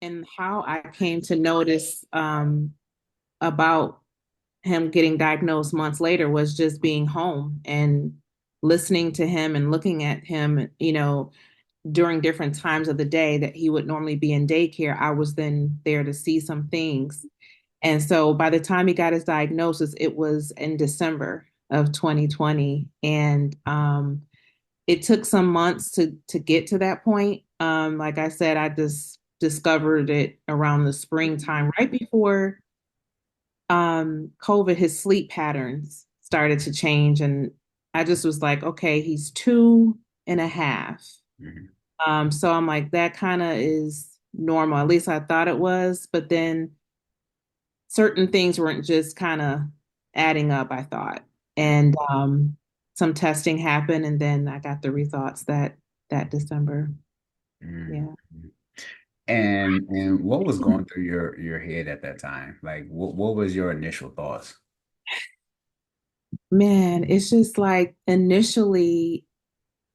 And how I came to notice about him getting diagnosed months later was just being home and listening to him and looking at him, during different times of the day that he would normally be in daycare. I was then there to see some things. And so by the time he got his diagnosis, it was in December of 2020. And it took some months to get to that point. Like I said, I just discovered it around the springtime, right before COVID. His sleep patterns started to change, and I just was like, okay, he's 2.5. Mhm. So I'm like, that kind of is normal. At least I thought it was, but then certain things weren't just kind of adding up, I thought. And some testing happened, and then I got the results that December. Mhm. Yeah. And what was going through your head at that time? Like what was your initial thoughts? Man, it's just like initially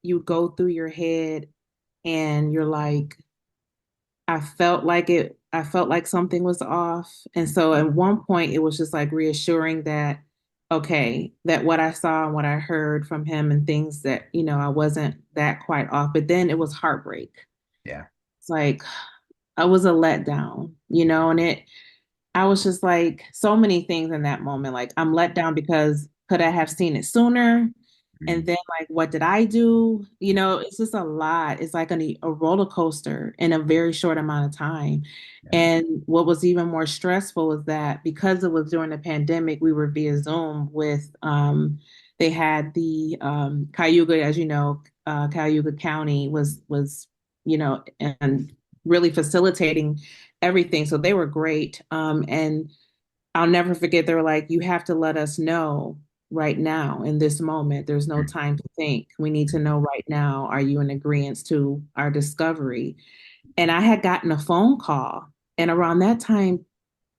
you go through your head and you're like, I felt like something was off. And so at one point it was just like reassuring that, okay, that what I saw and what I heard from him and things that, I wasn't that quite off. But then it was heartbreak. Yeah. It's like I was a letdown, and I was just like so many things in that moment. Like I'm let down because could I have seen it sooner? And Mhm. then like what did I do? It's just a lot. It's like a roller coaster in a very short amount of time. Yeah. And what was even more stressful is that because it was during the pandemic, we were via Zoom with they had the Cayuga, as you know, Cayuga County was, and really facilitating everything. So they were great. And I'll never forget, they were like, you have to let us know right now in this moment. There's no Mhm. time to think. We need to know right now. Are you in agreement to our discovery? And I had gotten a phone call. And around that time,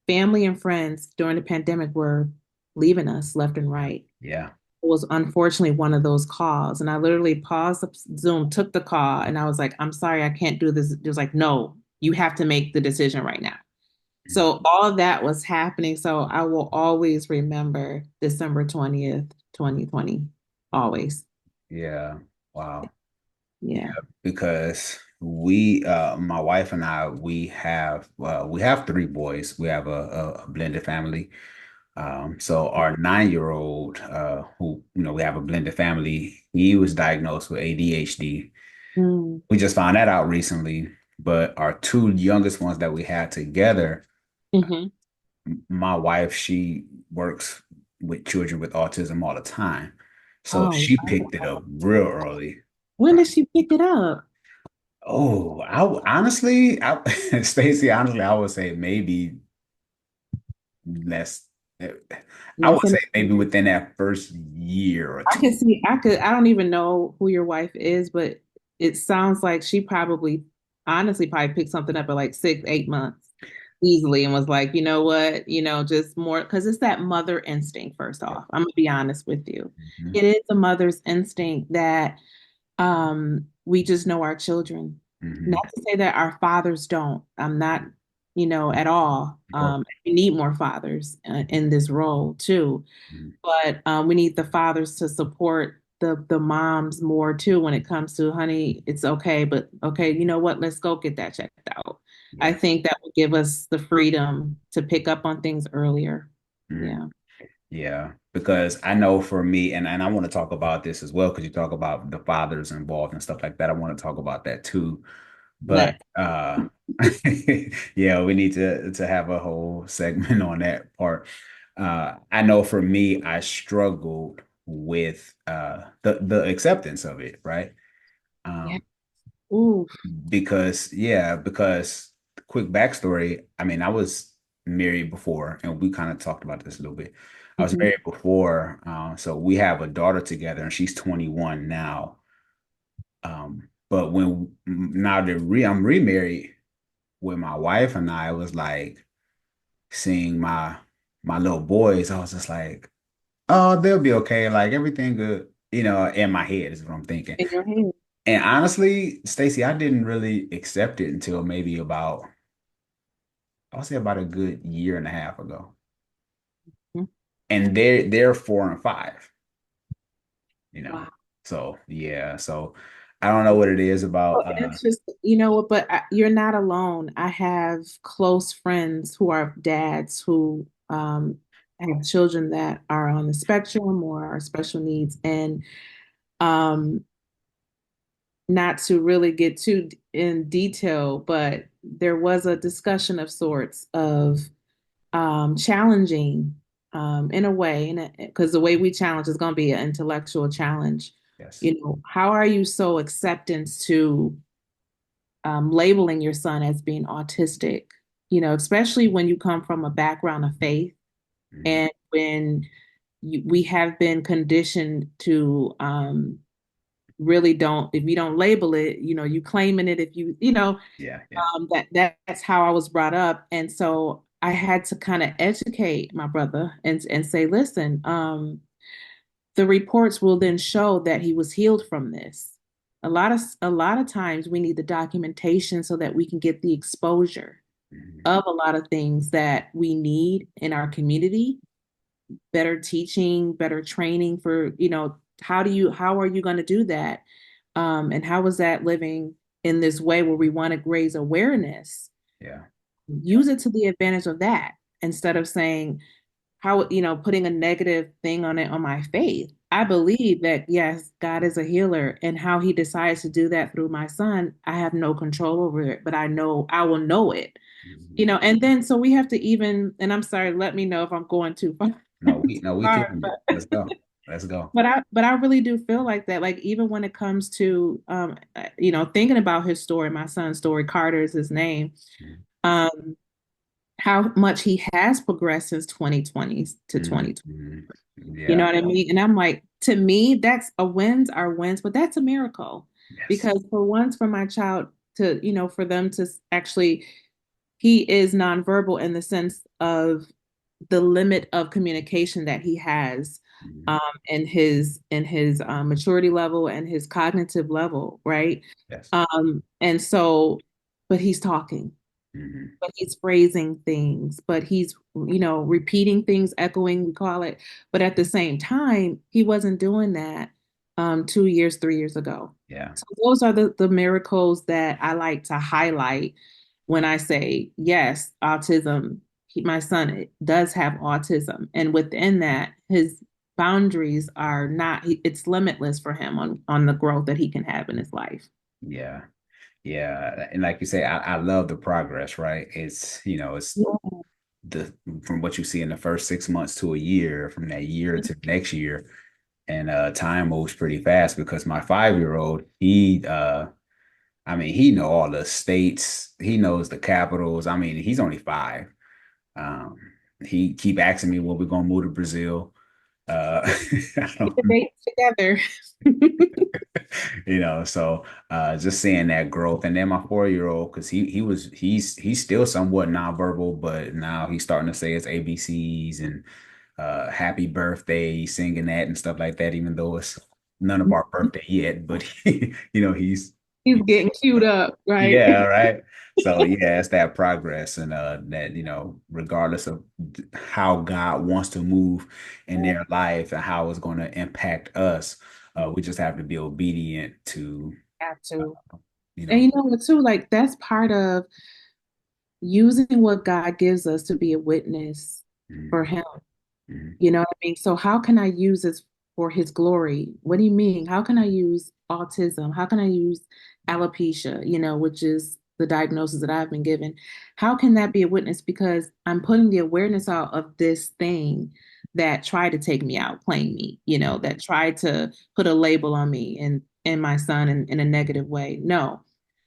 family and friends during the pandemic were leaving us left and right. Yeah. It was unfortunately one of those calls. And I literally paused the Zoom, took the call, and I was like, I'm sorry, I can't do this. It was like, no, you have to make the decision right now. Mhm. So all of that was happening. So I will always remember December 20th, 2020. Always. Yeah. Wow. Yeah. Because my wife and I, we have three boys. We have a blended family. So our 9-year-old, who, we have a blended family, he was diagnosed with ADHD. Mm. We just found that out recently. But our two youngest ones that we had together, Hmm. my wife, she works with children with autism all the time. So Oh, she picked it up real early. when did she pick it up? Oh, honestly, Stacey, honestly, I would say maybe less. I Less would than say maybe within that first year or I two. could see, I don't even know who your wife is, but it sounds like she probably, honestly, probably picked something up at like 6, 8 months easily and was like, you know what, just more, because it's that mother instinct, first off. I'm gonna be honest with you. Mhm. It is a mother's instinct that we just know our children. Mhm. Not to say that our fathers don't. I'm not, at all. Of course. We need more fathers in this role too, Mhm. but we need the fathers to support the moms more too when it comes to, honey, it's okay, but okay, you know what? Let's go get that checked out. I Yeah. think that would give us the freedom to pick up on things earlier. Mhm. Yeah. Yeah. Because I know for me, and I want to talk about this as well, because you talk about the fathers involved and stuff like that. I want to talk about that too. But Let. yeah, we need to have a whole segment on that part. I know for me, I struggled with the acceptance of it, right? Yeah. Um, Ooh. because quick backstory, I mean, I was married before, and we kind of talked about this a little bit. I was Mhm. married before, so we have a daughter together, and she's 21 now. But when now that I'm remarried with my wife and I, it was like seeing my little boys. I was just like, oh, they'll be okay. Like everything good, in my head is what I'm thinking. In your hand. And honestly, Stacey, I didn't really accept it until maybe about, I would say about a good year and a half ago. Mhm. And they're 4 and 5, you know. Wow. So yeah, so I don't know what it is Oh, about and it's just, you know what, but you're not alone. I have close friends who are dads who have children that are on the spectrum or are special needs. And um, not to really get too in detail, but there was a discussion of sorts of challenging in a way, because the way we challenge is going to be an intellectual challenge. yes. You know, how are you so acceptance to labeling your son as being autistic? You know, especially when you come from a background of faith Mhm. and when we have been conditioned to really don't, if you don't label it, you know, you claiming it, if you, you know, Yeah, yeah. that's how I was brought up. And so I had to kind of educate my brother and say, listen, the reports will then show that he was healed from this. A lot of times we need the documentation so that we can get the exposure Mhm. of a lot of things that we need in our community, better teaching, better training for, you know, how are you going to do that? And how is that living in this way where we want to raise awareness? Yeah. Use it to the advantage of that instead of saying, how, you know, putting a negative thing on it on my faith. I believe that, yes, God is a healer, and how he decides to do that through my son, I have no control over it, but I know I will know it, you Mhm. know. And then so we have to even, and I'm sorry, let me know if I'm going too far, too No, we far, killing it. but Let's go. Let's go. but I really do feel like that. Like even when it comes to you know, thinking about his story, my son's story, Carter is his name. Mhm. Um, how much he has progressed since 2020 to Mhm. 2020. Mhm. You know Yeah. what I mean? And I'm like, to me, that's a wins are wins, but that's a miracle Yes. because for once, for my child to, you know, for them to actually, he is nonverbal in the sense of the limit of communication that he has Mhm. in his maturity level and his cognitive level, right? Yes. And so, but he's talking, Mhm. but he's phrasing things, but he's, you know, repeating things, echoing, we call it. But at the same time, he wasn't doing that 2 years, 3 years ago. Yeah. So those are the miracles that I like to highlight when I say, yes, autism, my son does have autism. And within that, his boundaries are not, it's limitless for him on the growth that he can have in his life. Yeah. Yeah. And like you say, I love the progress, right? It's, it's Yeah. the from what you see in the first 6 months to a year, from that year to next year. And time moves pretty fast because my 5-year old, he know all the states, he knows the capitals. I mean, he's only 5. Um, he keep asking me when we're gonna move to Brazil. I We don't debate together. so just seeing that growth. And then my 4-year old, because he's still somewhat nonverbal, but now he's starting to say his ABCs and happy birthday, singing that and stuff like that, even though it's none of our birthday yet, but He's he's getting queued up, right? yeah, right. So yeah, it's that progress, and that regardless of how God wants to move in their life and how it's going to impact us, we just have to be obedient to Have to. you And know. you know what, too? Like that's part of using what God gives us to be a witness for Mhm, Him. mhm, You know what I mean? So how can I use this for his glory? What do you mean? How can I use autism? How can I use alopecia, you know, which is the diagnosis that I've been given? How can that be a witness? Because I'm putting the awareness out of this thing that tried to take me out, claim me, you know, that tried to put a label on me and my son in a negative way. No.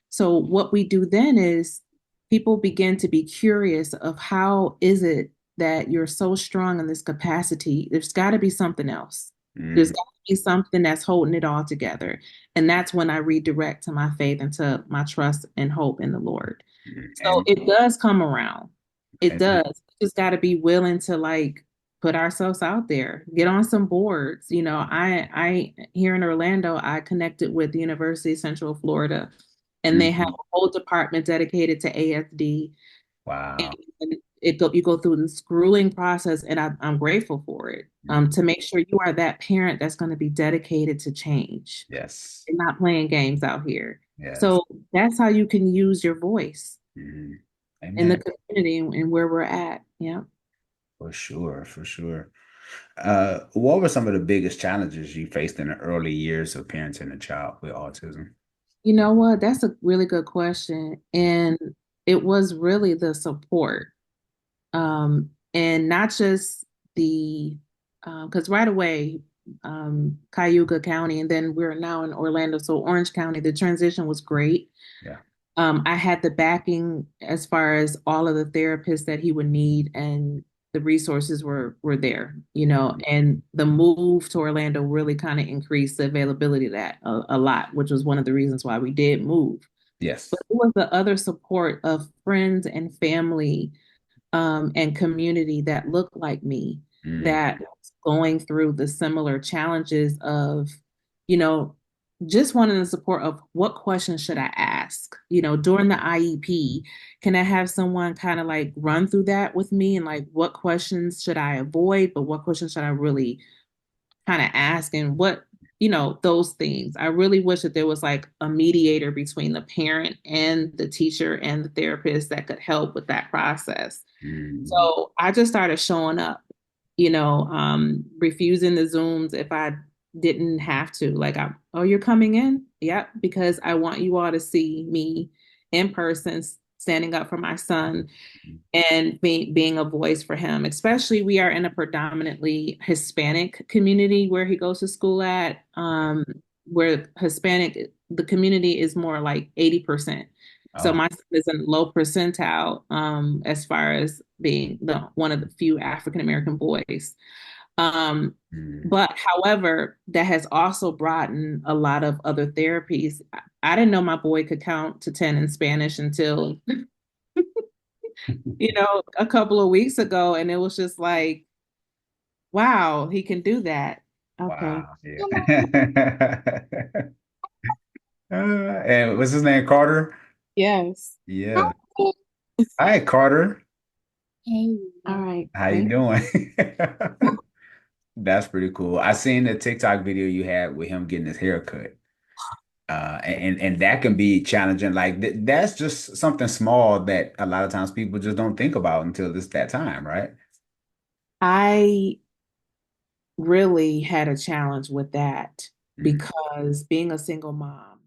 So what we do then is people begin to be curious of how is it that you're so strong in this capacity? There's got to be something else. There's mhm, got to be something that's holding it all together. And that's when I redirect to my faith and to my trust and hope in the Lord. mhm. So it does come around. It And does. We just got to be willing to like put ourselves out there, get on some boards. You know, I here in Orlando, I connected with the University of Central Florida, and they have mhm. a whole department dedicated to ASD. And Wow. you go through this grueling process, and I'm grateful for it. Mhm. To make sure you are that parent that's going to be dedicated to change Yes. and not playing games out here. Yes. So that's how you can use your voice Mhm. in the Amen. community and where we're at. Yeah. For sure. For sure. What were some of the biggest challenges you faced in the early years of parenting a child with autism? You know what? That's a really good question. And it was really the support. And not just the, because right away, Cayuga County, and then we're now in Orlando, so Orange County, the transition was great. Yeah. I had the backing as far as all of the therapists that he would need, and the resources were there, Mhm. and the move to Orlando really kind of increased the availability of that a lot, which was one of the reasons why we did move. But Yes. it was the other support of friends and family, and community that looked like me, Mm, that was going through the similar challenges of, you know, just wanting the support of what questions should I ask? During the IEP, can I have someone kind of like run through that with me, and like what questions should I avoid, but what questions should I really kind of ask, and those things. I really wish that there was like a mediator between the parent and the teacher and the therapist that could help with that process. mm, So I just started showing up, refusing the Zooms if I didn't have to. Like, oh, you're coming in? Yep, because I want you all to see me in person, standing up for my son and being a voice for him. Especially, we are in a predominantly Hispanic community where he goes to school at, where Hispanic, the community is more like 80%. So oh, my son is in low percentile, as far as being one of the few African American boys. Um, mm, but however, that has also brought in a lot of other therapies. I didn't know my boy could count to 10 in Spanish until a couple of weeks ago. And it was just like, wow, he can do that. Okay. wow. Yeah. And what's his name? Carter? Yes. Yeah. Hi, Carter. All right. How you Thank doing? That's pretty cool. I seen the TikTok video you had with him getting his hair cut. And that can be challenging. Like that's just something small that a lot of times people just don't think about until it's that time, right? I really had a challenge with that Mm, because being a single mom,